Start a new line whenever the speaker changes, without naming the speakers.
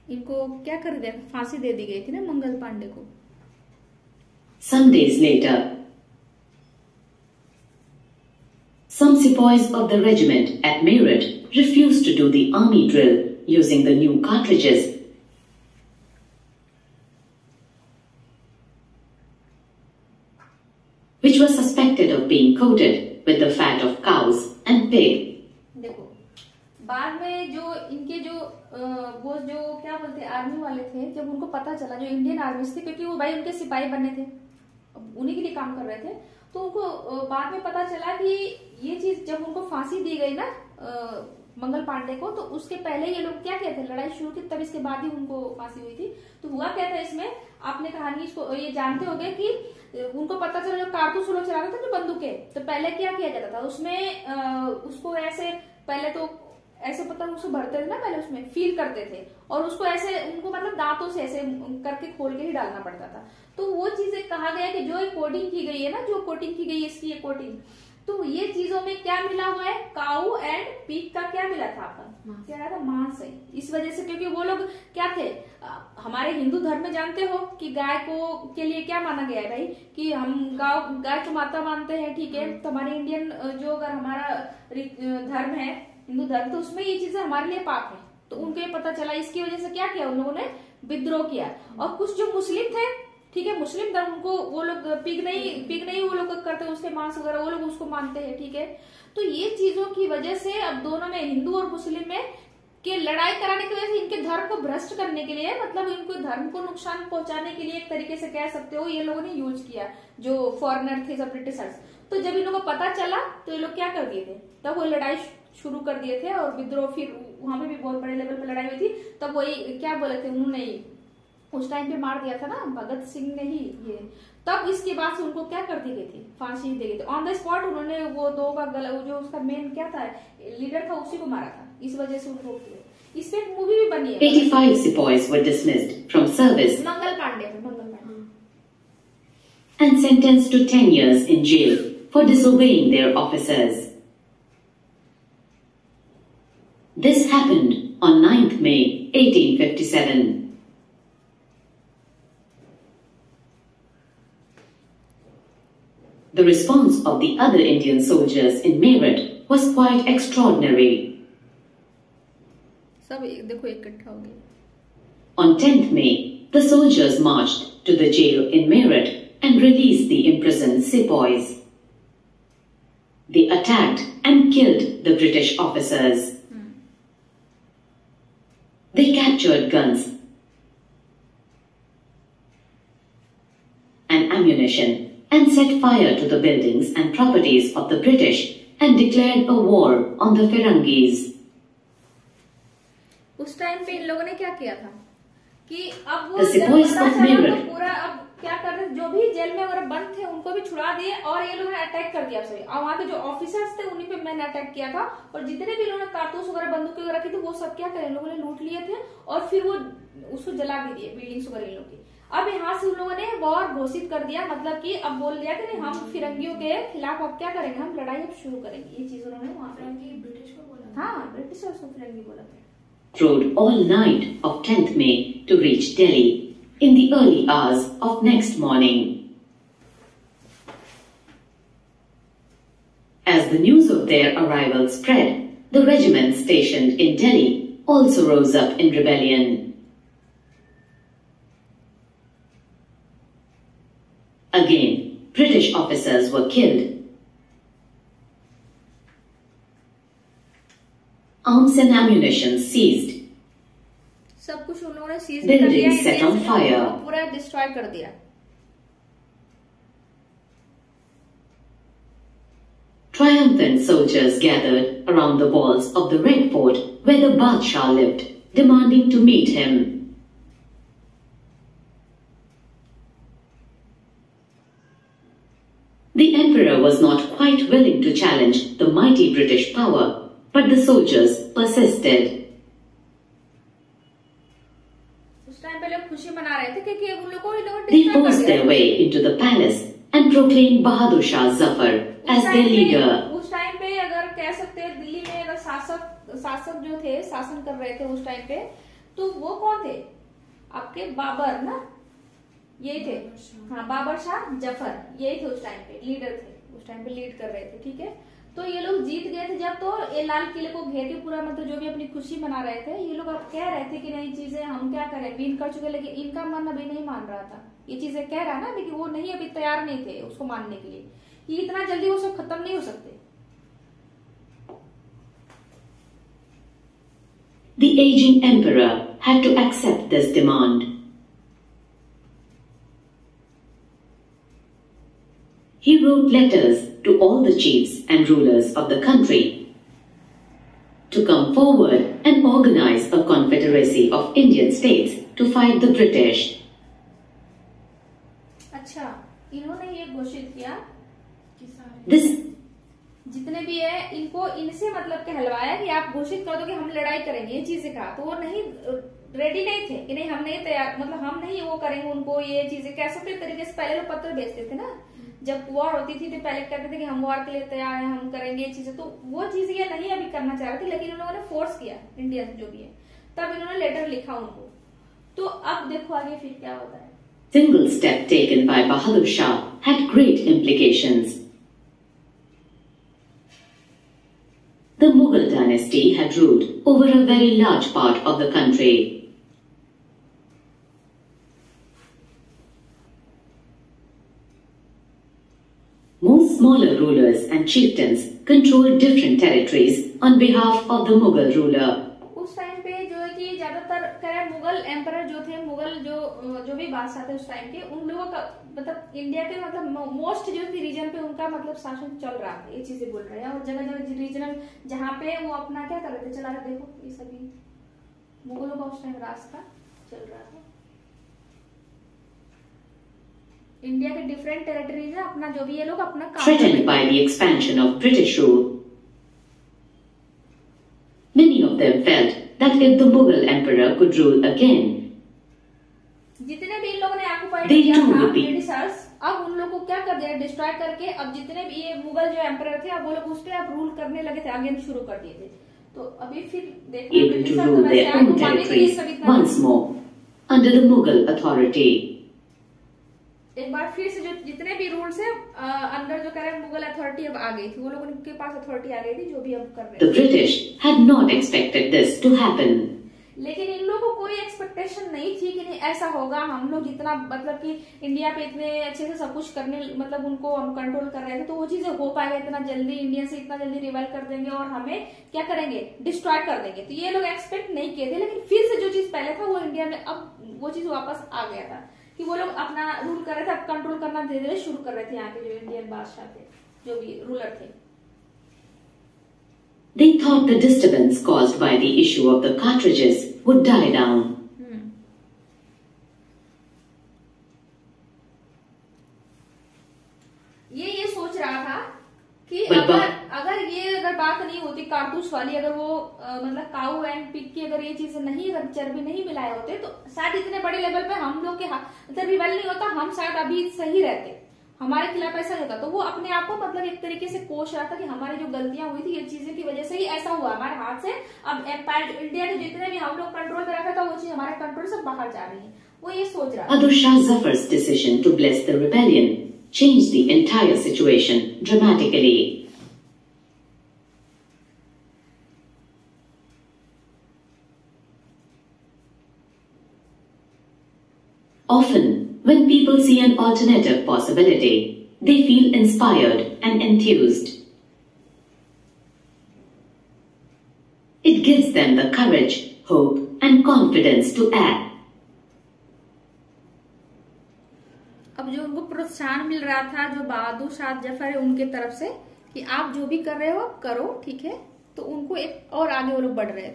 इनको क्या कर दिया था, फांसी दे दी गई थी ना मंगल पांडे को।
Some days later, some sepoys of the regiment at Meerut refused to do the army drill using the new cartridges, which was suspected of being coated with the fat of cows and pig.
देखो बाद में जो इनके जो वो जो क्या बोलते आर्मी वाले थे, जब उनको पता चला, जो इंडियन आर्मी थे, क्योंकि वो भाई उनके सिपाही बनने थे, उन्हीं के लिए काम कर रहे थे, तो उनको बाद में पता चला कि ये चीज जब उनको फांसी दी गई ना मंगल पांडे को, तो उसके पहले ये लोग क्या कहते हैं, लड़ाई शुरू की, तब इसके बाद ही उनको फांसी हुई थी। तो हुआ क्या था इसमें, आपने कहानी इसको ये जानते होंगे कि उनको पता चला जो कारतूस लोग चलाते थे जो बंदूकें, तो पहले क्या किया जाता था उसमें, उसको ऐसे पहले तो ऐसे पता उसको भरते थे ना, पहले उसमें फील करते थे और उसको ऐसे उनको मतलब दांतों से ऐसे करके खोल के ही डालना पड़ता था। तो वो चीज कहा गया कि जो कोटिंग की गई है ना, जो कोटिंग की गई है इसकी ये कोटिंग, तो ये चीजों में क्या मिला हुआ है, काऊ एंड पीक का क्या मिला था आपका, क्या था, मांस है। इस वजह से क्योंकि वो लोग क्या थे, हमारे हिंदू धर्म में जानते हो कि गाय को के लिए क्या माना गया है भाई, कि हम गाय को माता मानते हैं, ठीक है। तो हमारे इंडियन जो अगर हमारा धर्म है हिंदू धर्म, तो उसमें ये चीजें हमारे लिए पाप है। तो उनको ये पता चला, इसकी वजह से क्या किया उन लोगों ने, विद्रोह किया। और कुछ जो मुस्लिम थे, ठीक है, मुस्लिम धर्म, उनको वो लोग पिग नहीं वो लोग करते, उसके मांस वगैरह वो लोग उसको मानते हैं, ठीक है। तो ये चीजों की वजह से अब दोनों में, हिंदू और मुस्लिम में के लड़ाई कराने की वजह से, इनके धर्म को भ्रष्ट करने के लिए, मतलब इनको धर्म को नुकसान पहुंचाने के लिए एक तरीके से कह सकते हो, ये लोगों ने यूज किया, जो फॉरेनर थे, सब ब्रिटिशर्स। तो जब इन लोगों को पता चला तो ये लोग क्या कर दिए थे, तब वो लड़ाई शुरू कर दिए थे और विद्रोह, फिर वहां पे भी बहुत बड़े लेवल पे लड़ाई हुई थी। तब वही क्या बोले थे उन्होंने, उस टाइम पे मार दिया था ना भगत सिंह ने ही ये। तब इसके बाद से उनको क्या कर दी गई थी, फांसी दी गई थी ऑन द स्पॉट। उन्होंने वो दो का गला, जो उसका मेन क्या था लीडर था, उसी को मारा था, इस वजह से उनको इस पे एक मूवी भी बनी है।
85 sepoys were dismissed from service
Mangal Pandey
and sentenced to 10 years in jail for disobeying their officers. This happened on 9th May 1857. The response of the other Indian soldiers in Meerut was quite extraordinary.
सब देखो इकट्ठा हो गए।
On 10th May, the soldiers marched to the jail in Meerut and released the imprisoned sepoys. They attacked and killed the British officers. They captured guns and ammunition and set fire to the buildings and properties of the British and declared a war on the Firangis.
उस time पे इन लोगों ने क्या किया था कि अब वो
The sepoys of Meerut,
तो पूरा अब क्या कर रहे, जो भी जेल में अगर बंद थे उनको भी छुड़ा दिए और ये लोगों ने अटैक कर दिया सभी। और वहाँ के जो ऑफिसर्स थे उन्हीं पे मैंने अटैक किया था, और जितने भी लोगों ने कारतूस वगैरह बंदूक वगैरह रखी थी वो सब क्या करे, लोगों ने लूट लिए थे और फिर वो उसको जला भी दिए बिल्डिंग्स वगैरह इन लोग की। अब यहाँ से उन लोगों ने वॉर घोषित कर दिया, मतलब कि अब बोल दिया कि नहीं, हम फिरंगियों के खिलाफ अब क्या करेंगे, हम लड़ाई अब शुरू करेंगे। ये चीज उन्होंने वहाँ पे
ब्रिटिश को बोला,
हाँ ब्रिटिश और फिरंगी बोला था।
rode all night of 10th May to reach Delhi in the early hours of next morning. As the news of their arrival spread, the regiment stationed in Delhi also rose up in rebellion. Again, British officers were killed. Arms and ammunition seized.
सब कुछ उन लोगों ने seize कर दिया,
set on fire.
पूरा destroy कर दिया।
Triumphant soldiers gathered around the walls of the Red Fort where the Badshah lived, demanding to meet him. The emperor was not quite willing to challenge the mighty British power, but the soldiers persisted.
उस time पे लोग खुशी मना रहे थे क्योंकि उन लोगों को
They forced their way into the palace and proclaimed Bahadur Shah Zafar as their leader.
उस टाइम पे अगर कह सकते हैं दिल्ली में अगर शासक जो थे शासन कर रहे थे उस टाइम पे, तो वो कौन थे? आपके बाबर ना, यही थे। हाँ, बाबर शाह जफर यही थे उस टाइम पे, लीडर थे, उस टाइम पे लीड कर रहे थे, ठीक है। तो ये लोग जीत गए थे जब, तो ये लाल किले को घेर के पूरा मतलब जो भी अपनी खुशी मना रहे थे। ये लोग अब कह रहे थे कि नहीं चीजें हम क्या करें, विन कर चुके, लेकिन इनका मन अभी नहीं मान रहा था। ये चीजें कह रहा है ना, लेकिन वो नहीं, अभी तैयार नहीं थे उसको मानने के लिए कि इतना जल्दी वो सब खत्म नहीं हो सकते।
The aging emperor had to accept this demand. He wrote letters to all the chiefs and rulers of the country to come forward and organize a confederacy of Indian states to fight the British.
अच्छा, इन्होंने ये घोषित किया कि
This
जितने भी है इनको इनसे मतलब कहलवाया कि आप घोषित कर दो कि हम लड़ाई करेंगे, ये चीजें कहा। तो वो नहीं, रेडी नहीं थे कि नहीं हम नहीं तैयार, मतलब हम नहीं वो करेंगे उनको ये चीजें। कैसे तो तरीके से पहले लोग पत्र भेजते थे ना, जब वॉर होती थी तो पहले कहते थे कि हम वॉर के लिए तैयार हैं, हम करेंगे ये चीजें। तो वो चीजें ये नहीं अभी करना चाह रहे थे, लेकिन उन लोगों ने फोर्स किया इंडिया जो भी है, तब इन्होंने लेटर लिखा उनको। तो अब देखो आगे फिर क्या होता है।
single step taken by Bahadur Shah had great implications. The Mughal dynasty had ruled over a very large part of the country. Most smaller rulers and chieftains controlled different territories on behalf of the Mughal ruler.
उस time पे जो है कि ज्यादातर क्या Mughal emperor जो थे, मुगल जो भी बादशाह थे उस टाइम के, उन लोगों का मतलब इंडिया के मतलब मोस्ट जो थी रीजन पे उनका मतलब शासन चल रहा है, ये चीजें बोल रहे हैं। और जगह जगह रीजनल जहाँ पे वो अपना क्या कर रहे थे, चला रहे, देखो ये सभी मुगलों का उस टाइम राज था, चल रहा था। इंडिया के डिफरेंट टेरिटरीज है, अपना जो भी ये लोग अपना काम कर रहे
Threatened by the expansion of British rule, many of them felt that if the Mughal emperor could rule again,
जितने भी इन लोगों ने ऑक्युपाइड
They
किया
too
था
will be-
ब्रिटिशर्स, अब उन लोगों को क्या कर दिया, डिस्ट्रॉय करके अब जितने भी ये मुगल जो एम्परर थे अब वो लोग उस पे अब रूल करने लगे थे, अगेन शुरू कर दिए थे। तो अभी फिर देखो
able to
ब्रिटिशर्स
rule
तो वैसे
their
आगे
own
घुमाने के लिए
territories
सब इतना,
once more under the Mughal authority.
एक बार फिर से जो जितने भी रूल्स है अंडर जो कह रहे हैं मुगल अथॉरिटी अब आ गई थी, वो लोगों के पास अथॉरिटी आ गई थी जो भी अब कर रहे
The
थे।
British had not expected this to happen.
लेकिन इन लोगों को कोई एक्सपेक्टेशन नहीं थी कि नहीं ऐसा होगा, हम लोग जितना मतलब कि इंडिया पे इतने अच्छे से सब कुछ करने मतलब उनको हम कंट्रोल कर रहे थे, तो वो चीजें हो पाएगा इतना जल्दी, इंडिया से इतना जल्दी रिवाइव कर देंगे और हमें क्या करेंगे, डिस्ट्रॉय कर देंगे। तो ये लोग एक्सपेक्ट नहीं किए थे, लेकिन फिर से जो चीज पहले था वो इंडिया में अब वो चीज वापस आ गया था कि वो लोग अपना रूल कर रहे थे, अब कंट्रोल करना धीरे धीरे शुरू कर रहे थे यहाँ के जो इंडियन बादशाह थे, जो भी रूलर थे।
They thought the disturbance caused by the issue of the cartridges would die down.
ये सोच रहा था कि
But
अगर बात नहीं होती कारतूस वाली, अगर वो मतलब काऊ एंड पिग की अगर ये चीजें नहीं, अगर चर्बी नहीं मिलाए होते तो शायद इतने बड़े लेवल पे हम लोग के मतलब रिवेल नहीं होता, हम शायद अभी सही रहते, हमारे खिलाफ ऐसा नहीं होता। तो वो अपने आप को मतलब एक तरीके से कोस रहा था कि हमारी जो गलतियां हुई थी ये चीजें की वजह से ही ऐसा हुआ हमारे हाथ से, अब एम्पायर इंडिया के जितने भी हम लोग कंट्रोल में रखा था वो चीज हमारे कंट्रोल से बाहर जा रही है, वो ये सोच रहा था।
Bahadur Shah Zafar's decision to bless the rebellion changed the entire situation dramatically. Often, when people see an alternative possibility, they feel inspired and enthused. It gives them the courage, hope, and confidence to act.
अब जो उनको प्रोत्साहन मिल रहा था जो बहादुर शाह जफर है उनके तरफ से कि आप जो भी कर रहे हो आप करो, ठीक है, तो उनको एक और आगे वो लोग बढ़ रहे थे।